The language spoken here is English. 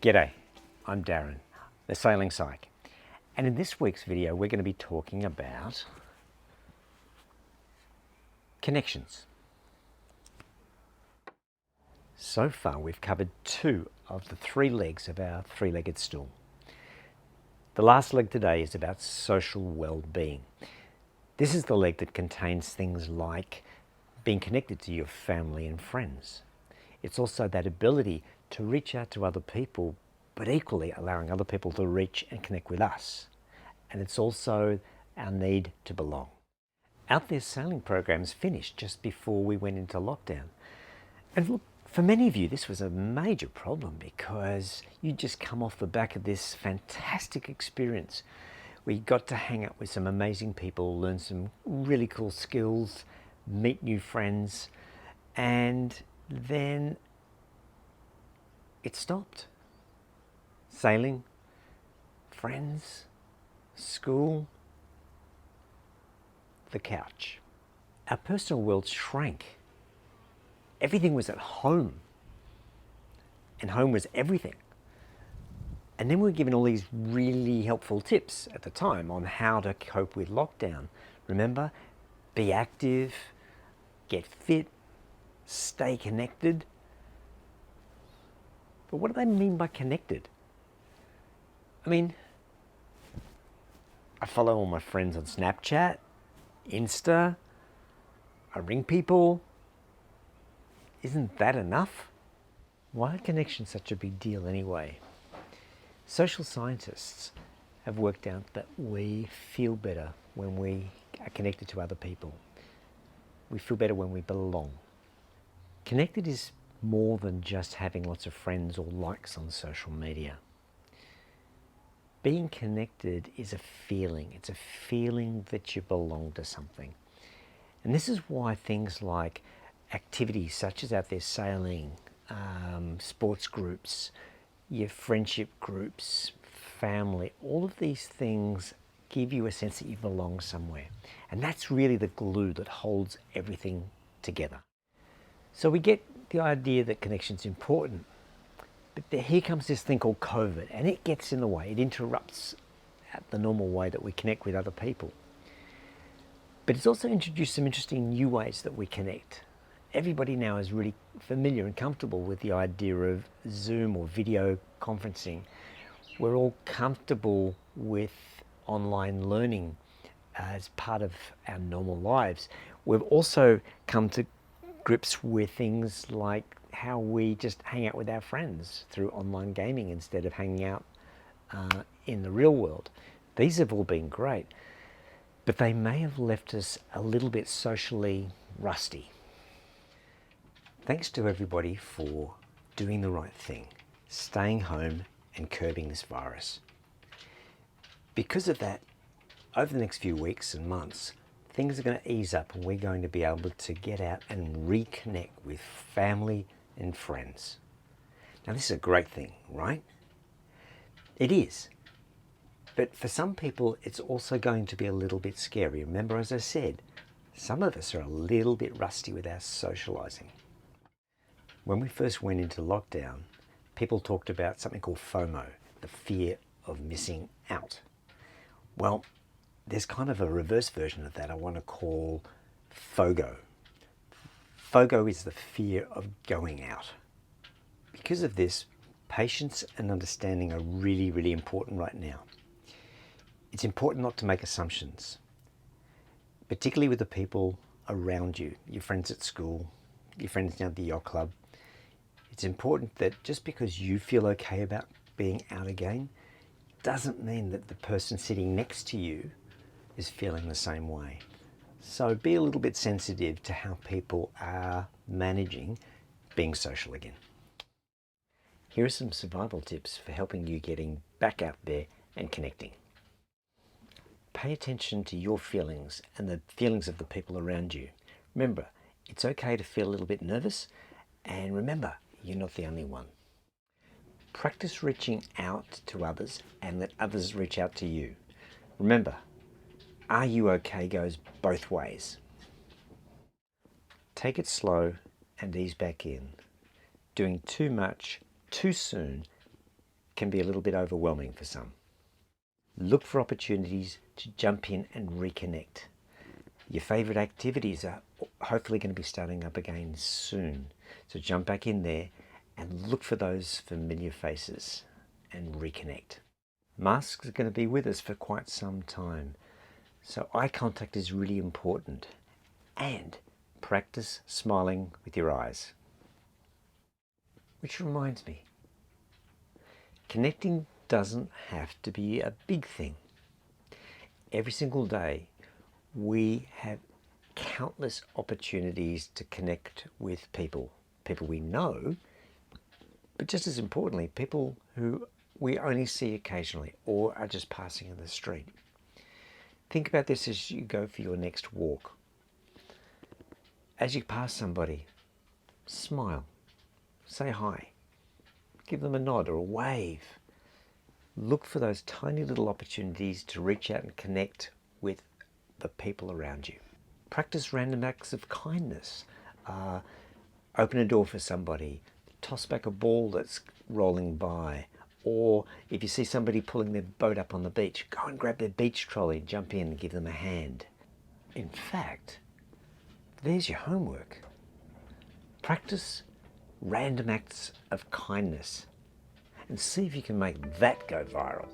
G'day, I'm Darren, the Sailing Psych, and in this week's video we're going to be talking about connections. So far we've covered two of the three legs of our three-legged stool. The last leg today is about social well-being. This is the leg that contains things like being connected to your family and friends. It's also that ability to reach out to other people, but equally allowing other people to reach and connect with us. And it's also our need to belong. Out There Sailing programs finished just before we went into lockdown. And look, for many of you, this was a major problem because you just come off the back of this fantastic experience. We got to hang out with some amazing people, learn some really cool skills, meet new friends, and then it stopped. Sailing, friends, school, the couch. Our personal world shrank. Everything was at home, and home was everything. And then we were given all these really helpful tips at the time on how to cope with lockdown. Remember, be active, get fit, stay connected. But what do they mean by connected? I mean, I follow all my friends on Snapchat, Insta, I ring people. Isn't that enough? Why are connections such a big deal anyway? Social scientists have worked out that we feel better when we are connected to other people. We feel better when we belong. Connected is more than just having lots of friends or likes on social media. Being connected is a feeling. It's a feeling that you belong to something. And this is why things like activities such as Out There Sailing, sports groups, your friendship groups, family, all of these things give you a sense that you belong somewhere. And that's really the glue that holds everything together. So we get the idea that connection's important, but here comes this thing called COVID, and it gets in the way. It interrupts the normal way that we connect with other people. But it's also introduced some interesting new ways that we connect. Everybody now is really familiar and comfortable with the idea of Zoom or video conferencing. We're all comfortable with online learning as part of our normal lives. We've also come to grips with things like how we just hang out with our friends through online gaming instead of hanging out in the real world. These have all been great, but they may have left us a little bit socially rusty. Thanks to everybody for doing the right thing, staying home and curbing this virus. Because of that, over the next few weeks and months, things are going to ease up and we're going to be able to get out and reconnect with family and friends. Now, this is a great thing, right? It is. But for some people, it's also going to be a little bit scary. Remember, as I said, some of us are a little bit rusty with our socializing. When we first went into lockdown, people talked about something called FOMO, the fear of missing out. Well, there's kind of a reverse version of that I want to call FOGO. FOGO is the fear of going out. Because of this, patience and understanding are really, really important right now. It's important not to make assumptions, particularly with the people around you, your friends at school, your friends down at the yacht club. It's important that just because you feel okay about being out again, doesn't mean that the person sitting next to you is feeling the same way. So be a little bit sensitive to how people are managing being social again. Here are some survival tips for helping you getting back out there and connecting. Pay attention to your feelings and the feelings of the people around you. Remember, it's okay to feel a little bit nervous, and remember, you're not the only one. Practice reaching out to others and let others reach out to you. Remember, are you okay goes both ways. Take it slow and ease back in. Doing too much too soon can be a little bit overwhelming for some. Look for opportunities to jump in and reconnect. Your favourite activities are hopefully going to be starting up again soon. So jump back in there and look for those familiar faces and reconnect. Masks are going to be with us for quite some time. So eye contact is really important. And practice smiling with your eyes. Which reminds me, connecting doesn't have to be a big thing. Every single day, we have countless opportunities to connect with people we know, but just as importantly, people who we only see occasionally or are just passing in the street. Think about this as you go for your next walk. As you pass somebody, smile, say hi, give them a nod or a wave. Look for those tiny little opportunities to reach out and connect with the people around you. Practice random acts of kindness. Open a door for somebody, toss back a ball that's rolling by, or if you see somebody pulling their boat up on the beach, go and grab their beach trolley, jump in and give them a hand. In fact, there's your homework. Practice random acts of kindness and see if you can make that go viral.